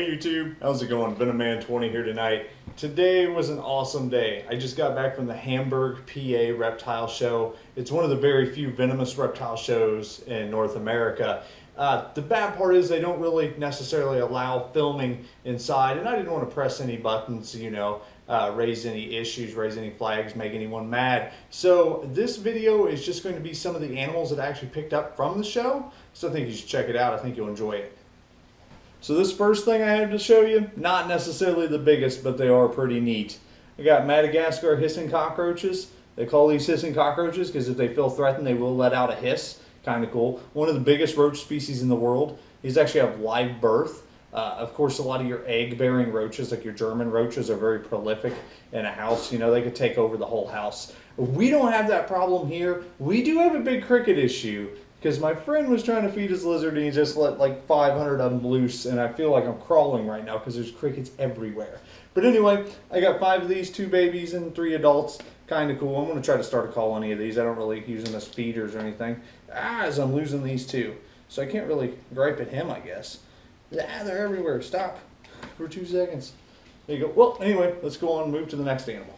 Hey YouTube, how's it going? Venomman20 here tonight. Today was an awesome day. I just got back from the Hamburg, PA reptile show. It's one of the very few venomous reptile shows in North America. The bad part is they don't really necessarily allow filming inside, and I didn't want to press any buttons, raise any issues, raise any flags, make anyone mad. So this video is just going to be some of the animals that I actually picked up from the show. So I think you should check it out. I think you'll enjoy it. So this first thing I have to show you, not necessarily the biggest, but they are pretty neat. I got Madagascar hissing cockroaches. They call these hissing cockroaches because if they feel threatened, they will let out a hiss. Kind of cool. One of the biggest roach species in the world. These actually have live birth. Of course, a lot of your egg-bearing roaches, like your German roaches, are very prolific in a house. You know, they could take over the whole house. We don't have that problem here. We do have a big cricket issue, because my friend was trying to feed his lizard and he just let like 500 of them loose, and I feel like I'm crawling right now because there's crickets everywhere. But anyway, I got 5 of these, 2 babies and 3 adults. Kind of cool. I'm going to try to start a colony of these. I don't really use them as feeders or anything. As I'm losing these too. So I can't really gripe at him, I guess. They're everywhere. Stop for 2 seconds. There you go. Well, anyway, let's go on and move to the next animal.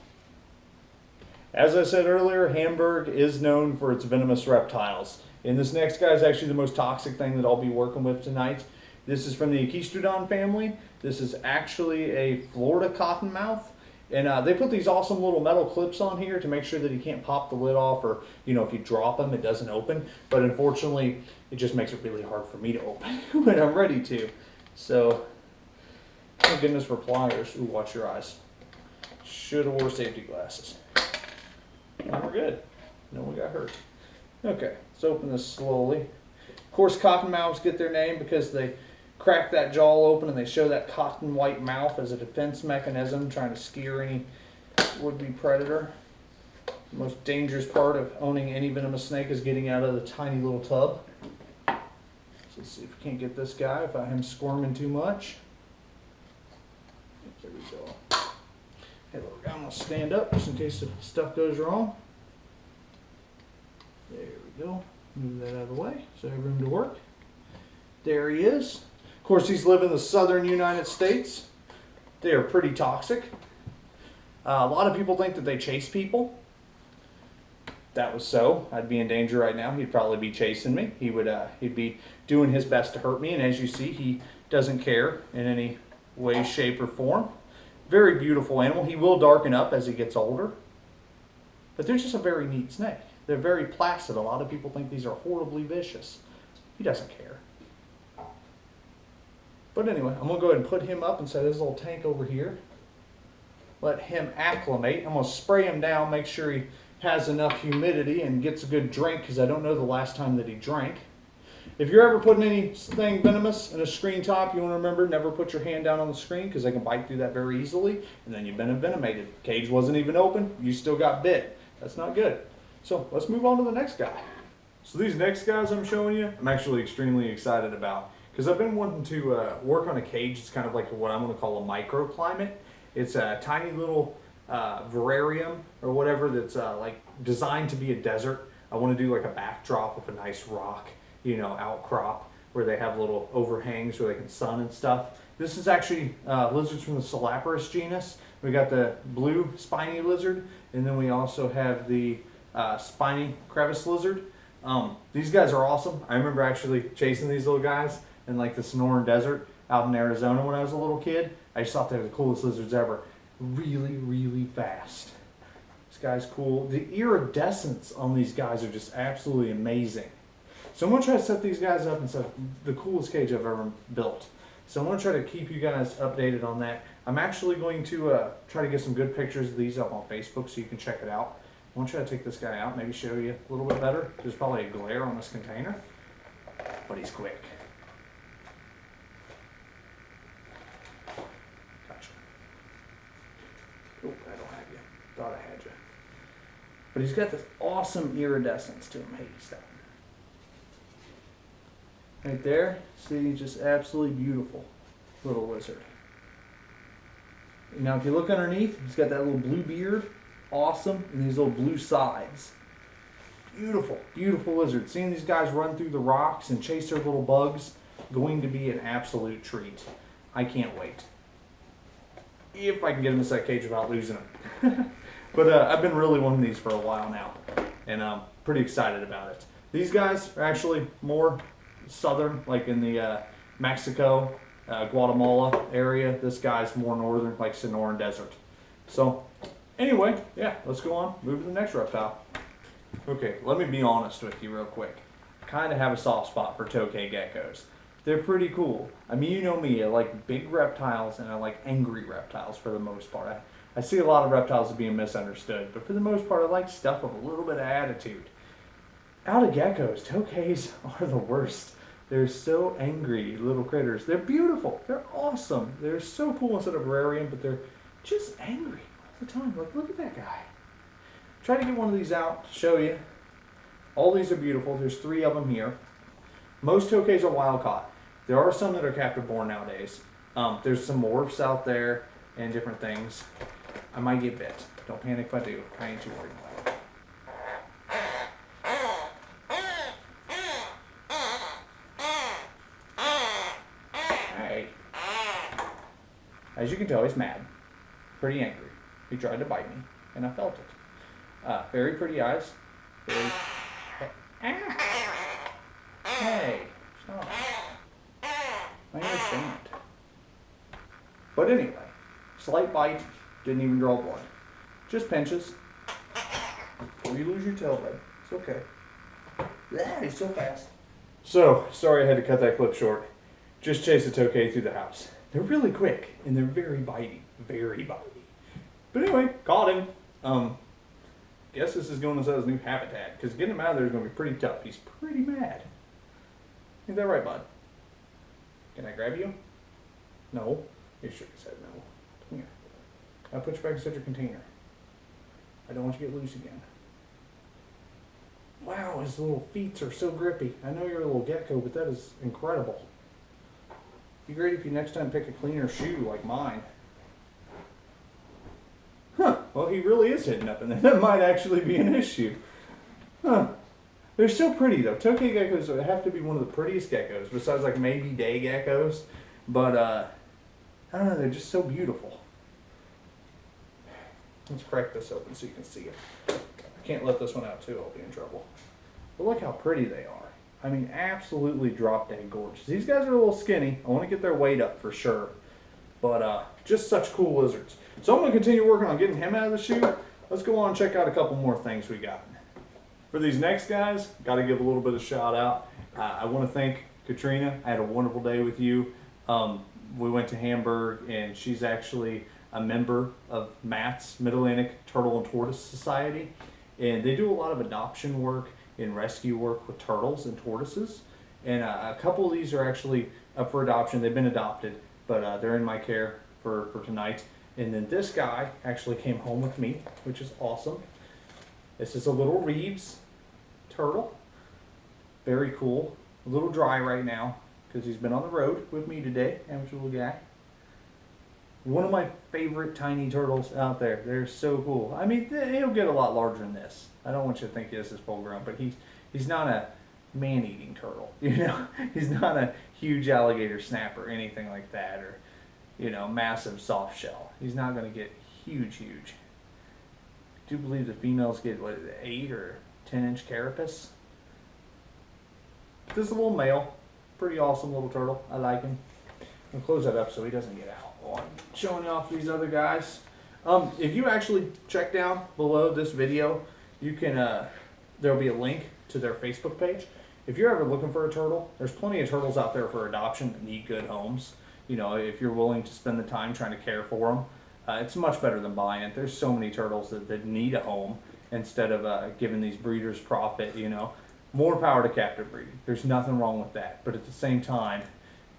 As I said earlier, Hamburg is known for its venomous reptiles. And this next guy is actually the most toxic thing that I'll be working with tonight. This is from the Echistrodon family. This is actually a Florida cottonmouth. And they put these awesome little metal clips on here to make sure that you can't pop the lid off, or, if you drop them, it doesn't open. But unfortunately, it just makes it really hard for me to open when I'm ready to. So, thank goodness for pliers. Ooh, watch your eyes. Should have wore safety glasses. And we're good. No one got hurt. Okay, let's open this slowly. Of course, cottonmouths get their name because they crack that jaw open and they show that cotton white mouth as a defense mechanism, trying to scare any would-be predator. The most dangerous part of owning any venomous snake is getting out of the tiny little tub. So let's see if we can't get this guy without him squirming too much. There we go. Hey, little guy, I'm going to stand up just in case the stuff goes wrong. There we go. Move that out of the way so I have room to work. There he is. Of course, these live in the southern United States. They are pretty toxic. A lot of people think that they chase people. That was so. I'd be in danger right now. He'd probably be chasing me. He'd be doing his best to hurt me, and as you see, he doesn't care in any way, shape, or form. Very beautiful animal. He will darken up as he gets older, but they're just a very neat snake. They're very placid. A lot of people think these are horribly vicious. He doesn't care. But anyway, I'm going to go ahead and put him up and set his little tank over here. Let him acclimate. I'm going to spray him down, make sure he has enough humidity and gets a good drink, because I don't know the last time that he drank. If you're ever putting anything venomous in a screen top, you want to remember, never put your hand down on the screen, because they can bite through that very easily, and then you've been envenomated. Cage wasn't even open, you still got bit. That's not good. So let's move on to the next guy. So these next guys I'm showing you, I'm actually extremely excited about, because I've been wanting to work on a cage. It's kind of like what I'm going to call a microclimate. It's a tiny little vivarium or whatever that's like designed to be a desert. I want to do like a backdrop with a nice rock, outcrop, where they have little overhangs where they can sun and stuff. This is actually lizards from the Salaparis genus. We got the blue spiny lizard, and then we also have the spiny crevice lizard. These guys are awesome. I remember actually chasing these little guys in like the Sonoran Desert out in Arizona when I was a little kid. I just thought they were the coolest lizards ever. Really, really fast. This guy's cool. The iridescence on these guys are just absolutely amazing. So I'm going to try to set these guys up and set the coolest cage I've ever built. So I'm going to try to keep you guys updated on that. I'm actually going to try to get some good pictures of these up on Facebook so you can check it out. I want to try to take this guy out, maybe show you a little bit better. There's probably a glare on this container, but he's quick. Gotcha. Oh, I don't have you. Thought I had you. But he's got this awesome iridescence to him. Hey, stop. Right there, see, just absolutely beautiful little lizard. Now, if you look underneath, he's got that little blue beard. Awesome, and these little blue sides. Beautiful, beautiful lizard. Seeing these guys run through the rocks and chase their little bugs, going to be an absolute treat. I can't wait. If I can get him inside that cage without losing him. But I've been really wanting these for a while now, and I'm pretty excited about it. These guys are actually more southern, like in the Mexico, Guatemala area. This guy's more northern, like Sonoran Desert. So anyway, yeah, let's go on, move to the next reptile. Okay, let me be honest with you real quick. I kind of have a soft spot for Tokay geckos. They're pretty cool. I mean, you know me, I like big reptiles and I like angry reptiles for the most part. I see a lot of reptiles as being misunderstood, but for the most part, I like stuff with a little bit of attitude. Out of geckos, Tokays are the worst. They're so angry little critters. They're beautiful. They're awesome. They're so cool instead of terrarium, but they're just angry all the time. Like, look at that guy. Try to get one of these out to show you. All these are beautiful. There's 3 of them here. Most Tokays are wild caught. There are some that are captive born nowadays. There's some morphs out there and different things. I might get bit. Don't panic if I do. I ain't too worried about it. Hey. As you can tell, he's mad. Pretty angry. He tried to bite me, and I felt it. Very pretty eyes. Very... Hey, stop. I understand. But anyway, slight bite, didn't even draw blood. Just pinches. Before you lose your tail, bud. It's okay. Yeah, he's so fast. So, sorry I had to cut that clip short. Just chased a Tokay through the house. They're really quick, and they're very bitey. Very bitey. But anyway, caught him. Guess this is going inside his new habitat, because getting him out of there is going to be pretty tough. He's pretty mad. Ain't that right, bud? Can I grab you? No. He shook his head no. Come here. I'll put you back inside your container. I don't want you to get loose again. Wow, his little feet are so grippy. I know you're a little gecko, but that is incredible. Be great if you next time pick a cleaner shoe like mine. Huh, well he really is hitting up in there. That might actually be an issue. Huh. They're so pretty though. Tokay geckos have to be one of the prettiest geckos, besides like maybe day geckos. But I don't know, they're just so beautiful. Let's crack this open so you can see it. I can't let this one out too, I'll be in trouble. But look how pretty they are. I mean, absolutely drop dead gorgeous. These guys are a little skinny. I want to get their weight up for sure. But just such cool lizards. So I'm going to continue working on getting him out of the shoe. Let's go on and check out a couple more things we got. For these next guys, got to give a little bit of shout out. I want to thank Katrina. I had a wonderful day with you. We went to Hamburg, and she's actually a member of Matt's Mid-Atlantic Turtle and Tortoise Society. And they do a lot of adoption work and rescue work with turtles and tortoises. And a couple of these are actually up for adoption. They've been adopted, but they're in my care for tonight. And then this guy actually came home with me, which is awesome. This is a little Reeves turtle. Very cool. A little dry right now because he's been on the road with me today. Amateur little guy. One of my favorite tiny turtles out there. They're so cool. I mean, he'll get a lot larger than this. I don't want you to think this is full grown, but he's not a man-eating turtle. You know, he's not a huge alligator snapper or anything like that, or you know, massive soft shell. He's not going to get huge. I do believe the females get, what, 8 or 10-inch carapace. This is a little male. Pretty awesome little turtle. I like him. I'll close that up so he doesn't get out. Oh, I'm showing off these other guys. If you actually check down below this video, you can, there'll be a link to their Facebook page. If you're ever looking for a turtle, there's plenty of turtles out there for adoption that need good homes. You know, if you're willing to spend the time trying to care for them, it's much better than buying it. There's so many turtles that need a home instead of giving these breeders profit, you know. More power to captive breeding. There's nothing wrong with that. But at the same time,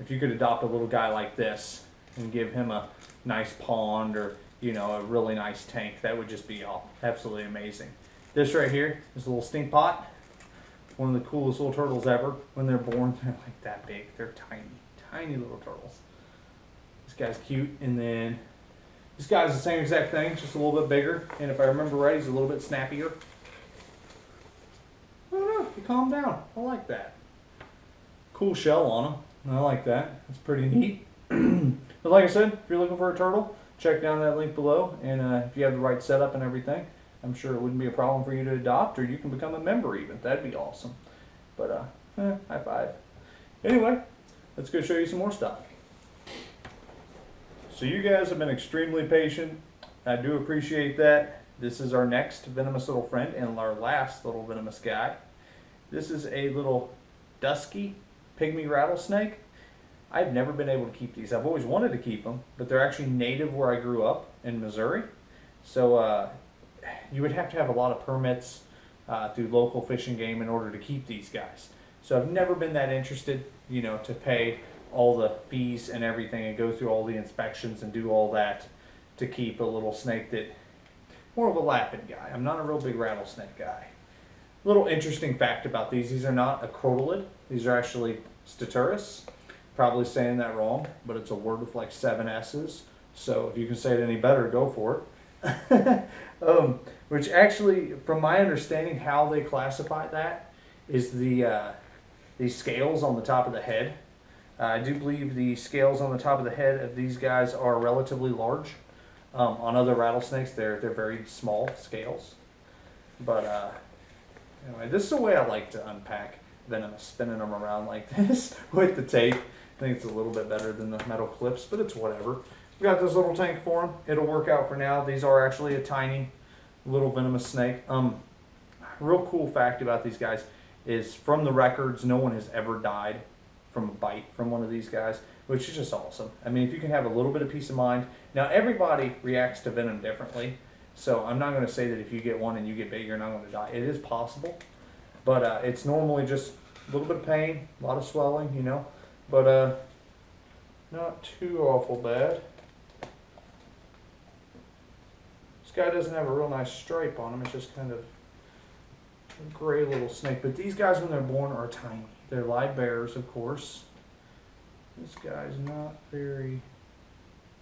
if you could adopt a little guy like this and give him a nice pond or, you know, a really nice tank, that would just be absolutely amazing. This right here is a little Stinkpot. One of the coolest little turtles ever. When they're born, they're like that big. They're tiny, tiny little turtles. This guy's cute. And then this guy's the same exact thing, just a little bit bigger. And if I remember right, he's a little bit snappier. I don't know, he calmed down. I like that. Cool shell on him. I like that. That's pretty neat. But like I said, if you're looking for a turtle, check down that link below. And if you have the right setup and everything, I'm sure it wouldn't be a problem for you to adopt, or you can become a member even. That'd be awesome. But high five. Anyway, let's go show you some more stuff. So you guys have been extremely patient. I do appreciate that. This is our next venomous little friend and our last little venomous guy. This is a little Dusky pygmy rattlesnake. I've never been able to keep these. I've always wanted to keep them, but they're actually native where I grew up in Missouri. So you would have to have a lot of permits through local Fish and Game in order to keep these guys. So I've never been that interested, you know, to pay all the fees and everything and go through all the inspections and do all that to keep a little snake that, more of a lapping guy. I'm not a real big rattlesnake guy. Little interesting fact about these are not a crotalid. These are actually Staturus. Probably saying that wrong, but it's a word with like 7 S's. So if you can say it any better, go for it. Which actually, from my understanding, how they classify that is the scales on the top of the head. I do believe the scales on the top of the head of these guys are relatively large. On other rattlesnakes, they're very small scales. But anyway, this is the way I like to unpack Venomous, spinning them around like this with the tape. I think it's a little bit better than the metal clips, but it's whatever. We got this little tank for them. It'll work out for now. These are actually a tiny little venomous snake. Real cool fact about these guys is, from the records, no one has ever died from a bite from one of these guys, which is just awesome. I mean, if you can have a little bit of peace of mind. Now, everybody reacts to venom differently, so I'm not going to say that if you get one and you get bit, you're not going to die. It is possible, but it's normally just a little bit of pain, a lot of swelling, you know, but not too awful bad. This guy doesn't have a real nice stripe on him. It's just kind of a gray little snake. But these guys, when they're born, are tiny. They're live bears, of course. This guy's not very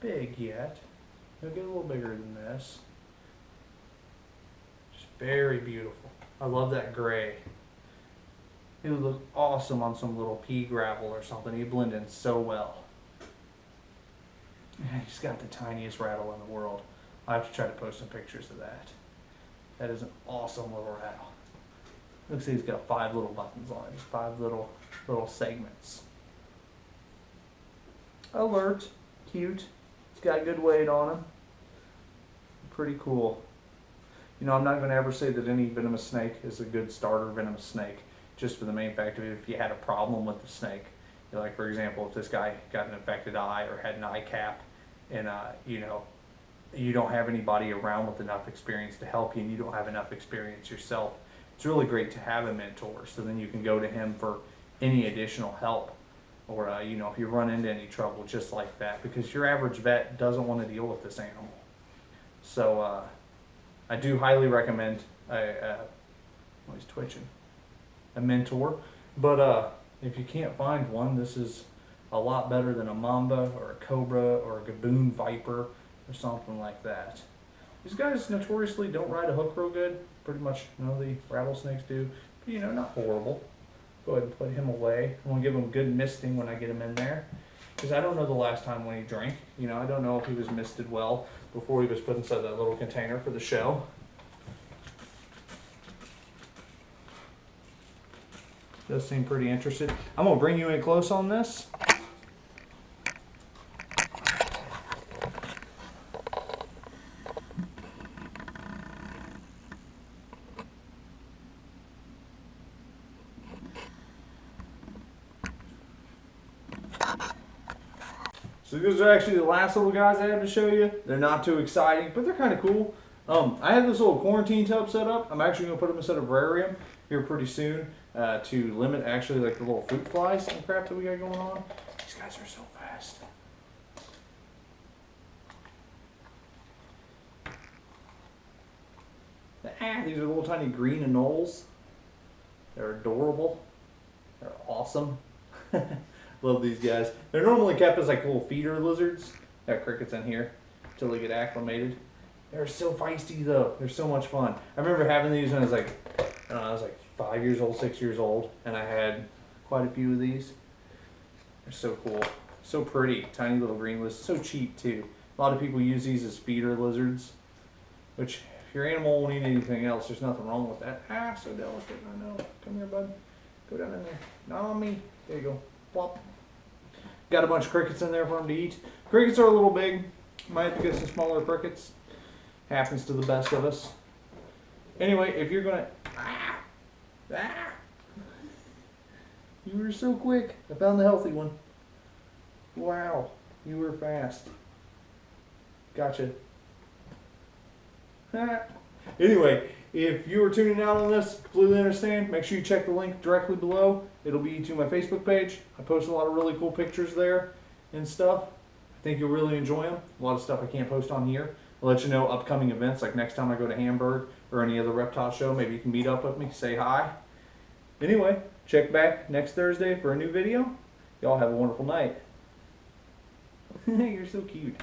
big yet. He'll get a little bigger than this. Just very beautiful. I love that gray. He would look awesome on some little pea gravel or something. He'd blend in so well. He's got the tiniest rattle in the world. I have to try to post some pictures of that. That is an awesome little rattle. Looks like he's got 5 little buttons on it. 5 little segments. Alert. Cute. He's got good weight on him. Pretty cool. You know, I'm not going to ever say that any venomous snake is a good starter venomous snake, just for the main fact of if you had a problem with the snake. You know, like, for example, if this guy got an infected eye or had an eye cap, and you know, you don't have anybody around with enough experience to help you, and you don't have enough experience yourself, it's really great to have a mentor, so then you can go to him for any additional help, or you know, if you run into any trouble, just like that, because your average vet doesn't want to deal with this animal. So I do highly recommend he's twitching, a mentor. But if you can't find one, this is a lot better than a mamba or a cobra or a gaboon viper or something like that. These guys notoriously don't ride a hook real good. Pretty much none of the rattlesnakes do. But, you know, not horrible. Go ahead and put him away. I'm going to give him good misting when I get him in there, because I don't know the last time when he drank. You know, I don't know if he was misted well before he was put inside that little container for the show. Does seem pretty interested. I'm going to bring you in close on this. So these are actually the last little guys I have to show you. They're not too exciting, but they're kind of cool. I have this little quarantine tub set up. I'm actually going to put them inside a terrarium here pretty soon to limit actually like the little fruit flies and crap that we got going on. These guys are so fast. These are little tiny green anoles. They're adorable. They're awesome. Love these guys. They're normally kept as like little feeder lizards. Got crickets in here until they get acclimated. They're so feisty though. They're so much fun. I remember having these when I was like, I don't know, I was like 5 years old, 6 years old, and I had quite a few of these. They're so cool. So pretty, tiny little green lizards. So cheap too. A lot of people use these as feeder lizards, which if your animal won't eat anything else, there's nothing wrong with that. Ah, so delicate. I know. Come here, bud. Go down in there. Not on me. There you go. Plop. Got a bunch of crickets in there for them to eat. Crickets are a little big. Might have to get some smaller crickets. Happens to the best of us. Anyway, if you're gonna... You were so quick. I found the healthy one. Wow. You were fast. Gotcha. Anyway, if you were tuning out on this, completely understand, make sure you check the link directly below. It'll be to my Facebook page. I post a lot of really cool pictures there and stuff. I think you'll really enjoy them. A lot of stuff I can't post on here. I'll let you know upcoming events, like next time I go to Hamburg or any other reptile show. Maybe you can meet up with me, say hi. Anyway, check back next Thursday for a new video. Y'all have a wonderful night. You're so cute.